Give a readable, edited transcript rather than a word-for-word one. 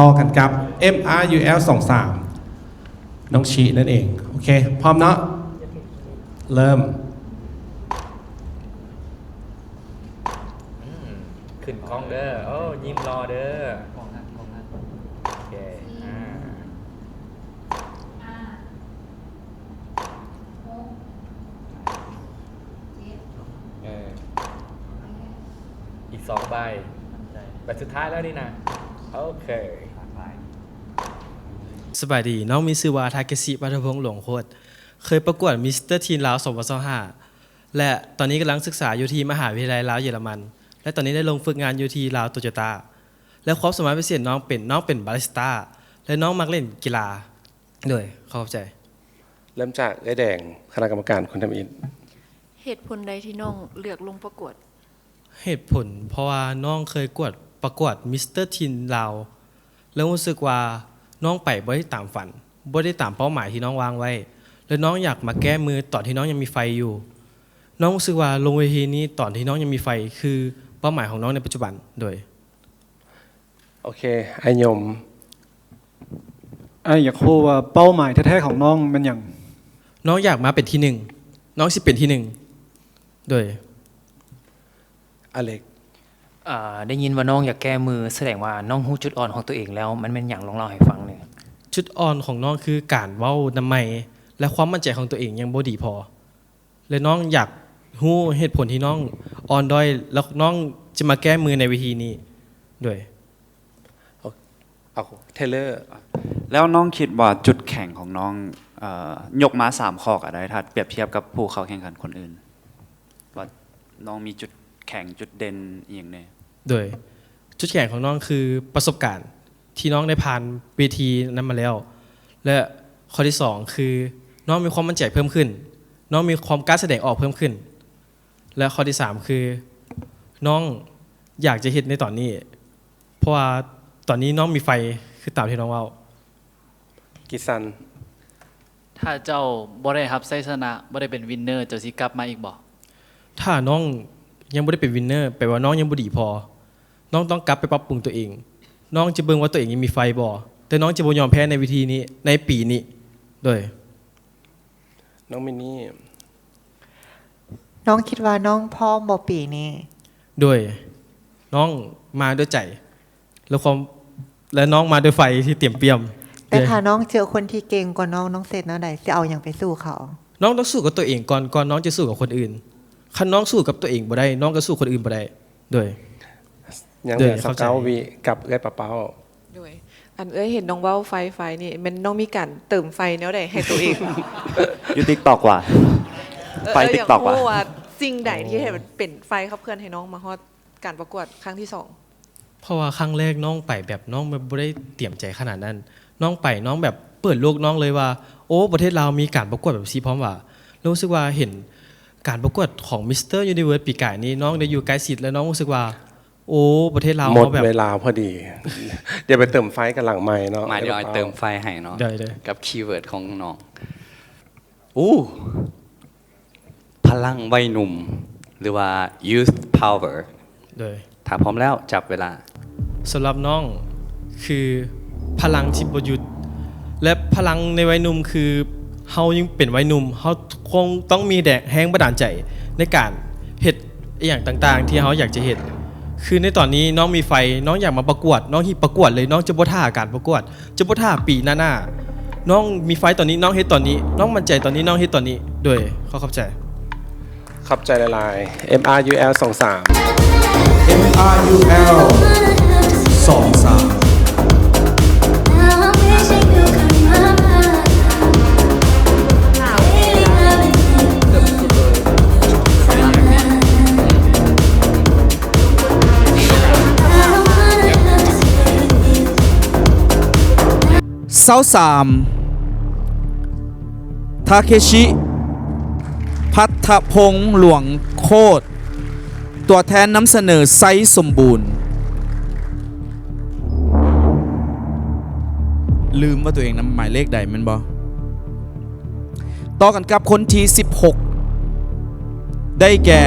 ต่อกันกับ MRUL 23น้องชีนั่นเองโอเคพร้อมเนาะเริ่มขึ้นกล้องเด้อโอ้ยิ้มรอเด้อโอเคอีก2 ใบสุดท้ายแล้วนี่นะโอเคสบายดีน้องมีชื่อว่าทาเกชิปัทพงษ์หลงโคตรเคยประกวดมิสเตอร์ทีนลาว2025และตอนนี้กำลังศึกษาอยู่ที่มหาวิทยาลัยลาวเยอรมันและตอนนี้ได้ลงฝึกงานอยู่ที่ลาวโตโยต้าและความสามารถพิเศษน้องเป็นบาริสต้าและน้องมักเล่นกีฬาด้วยขอบใจเริ่มจากไอ้แดงคณะกรรมการคนทำอินเหตุผลใดที่น้องเลือกลงประกวดเหตุผลเพราะว่าน้องเคยประกวดมิสเตอร์ทีนลาวแล้วรู้สึกว่าน้องไปบ่ได้ตามฝันบ่ได้ตามเป้าหมายที่น้องวางไว้แล้วน้องอยากมาแก้มือตอนที่น้องยังมีไฟอยู่น้องรู้สึกว่าลงเวทีนี้ตอนที่น้องยังมีไฟคือเป้าหมายของน้องในปัจจุบันโดยโอเคไอ้ยมอยากรู้ว่าเป้าหมายแท้ๆของน้องเป็นอย่างน้องอยากมาเป็นที่หนึ่งน้องสิเป็นที่หนึ่งโดยอเล็กได้ยินว่าน้องอยากแก้มือแสดงว่าน้องรู้จุดอ่อนของตัวเองแล้วมันเป็นอย่างลองเล่าให้ฟังหนึ่งจุดอ่อนของน้องคือการเว้านำไมและความมั่นใจของตัวเองยังบ่ดีพอและน้องอยากรู้เหตุผลที่น้องอ่อนด้อยแล้วน้องจะมาแก้มือในวิธีนี้ด้วยเอาเทเลอร์แล้วน้องคิดว่าจุดแข็งของน้องยกมา3 ข้ออะไรถ้าเปรียบเทียบกับผู้เข้าแข่งขันคนอื่นว่าน้องมีจุดแข็งจุดเด่นอย่างไรโดยจุดแข็งของน้องคือประสบการณ์ที่น้องได้ผ่านเวทีนั้นมาแล้วและข้อที่2คือน้องมีความมั่นใจเพิ่มขึ้นน้องมีความกล้าแสดงออกเพิ่มขึ้นและข้อที่3คือน้องอยากจะเฮ็ดในตอนนี้เพราะว่าตอนนี้น้องมีไฟคือตามที่น้องเว้ากิซันถ้าเจ้าบ่ได้รับชัยชนะบ่ได้เป็นวินเนอร์เจ้าสิกลับมาอีกบ่ถ้าน้องยังบ่ได้เป็นวินเนอร์แปลว่าน้องยังบ่ดีพอน้องต้องกลับไปปรับปรุงตัวเองน้องจะเบิ่งว่าตัวเองยังมีไฟบ่แต่น้องจะบ่ยอมแพ้ในวิธีนี้ในปีนี้โดยน้องมินนี่น้องคิดว่าน้องพร้อมบ่ปีนี้โดยน้องมาด้วยใจและน้องมาด้วยไฟที่เตรียมเปี่ยมแต่ถ้าน้องเจอคนที่เก่งกว่าน้องเสร็จแนวใดสิเอาหยังไปสู้เขาน้องต้องสู้กับตัวเองก่อนน้องจะสู้กับคนอื่นคันน้องสู้กับตัวเองบ่ได้น้องก็สู้คนอื่นบ่ได้โดยยังเหลือสเกาวีกับเอ้ยปะเป้าด้วยอันเห็นน้องเว้าไฟนี่มันน้องมีการเติมไฟแนวใดให้ตัวเองอยู่ติ๊กตอกว่าไฟติ๊กตอกว่าสิ่งใดที่ให้เป็นไฟขับเคลื่อนให้น้องมาฮอดการประกวดครั้งที่2เพราะว่าครั้งแรกน้องไปแบบน้องบ่ได้เตรียมใจขนาดนั้นน้องไปน้องแบบเปิดโลกน้องเลยว่าโอ้ประเทศลาวมีการประกวดแบบซีพร้อมว่ารู้สึกว่าเห็นการประกวดของมิสเตอร์ยูนิเวิร์สปีก่ายนี้น้องได้อยู่ใกล้ชิดแล้วน้องรู้สึกว่าโอ้ประเทศลาวหมดเวลาพอดีเดี๋ยวไปเติมไฟกันหลังไม้เนาะมาเดี๋ยวเติมไฟให้เนาะกับคีย์เวิร์ดของน้องพลังวัยหนุ่มหรือว่า youth power โดยถ้าพร้อมแล้วจับเวลาสำหรับน้องคือพลังที่บ่หยุดและพลังในวัยหนุ่มคือเฮายังเป็นวัยหนุ่มเฮาคงต้องมีแรงบันดาลใจในการเฮ็ดอย่างต่างๆที่เฮาอยากจะเฮ็ดคือในตอนนี้น้องมีไฟน้องอยากมาประกวดน้องฮิตประกวดเลยน้องจะบ่ท่าการประกวดจะบ่ท่าปีหน้าน้องมีไฟตอนนี้น้องเฮ็ดตอนนี้น้องมั่นใจตอนนี้น้องเฮ็ดตอนนี้โดยเข้าใจหลายๆ MRUL 23 MRUL 23ทาเคชิพัทธพงษ์หลวงโคตรตัวแทนนำเสนอไซส์สมบูรณ์ลืมว่าตัวเองนำหมายเลขใดมันบ่ต่อกันกับคนที่16ได้แก่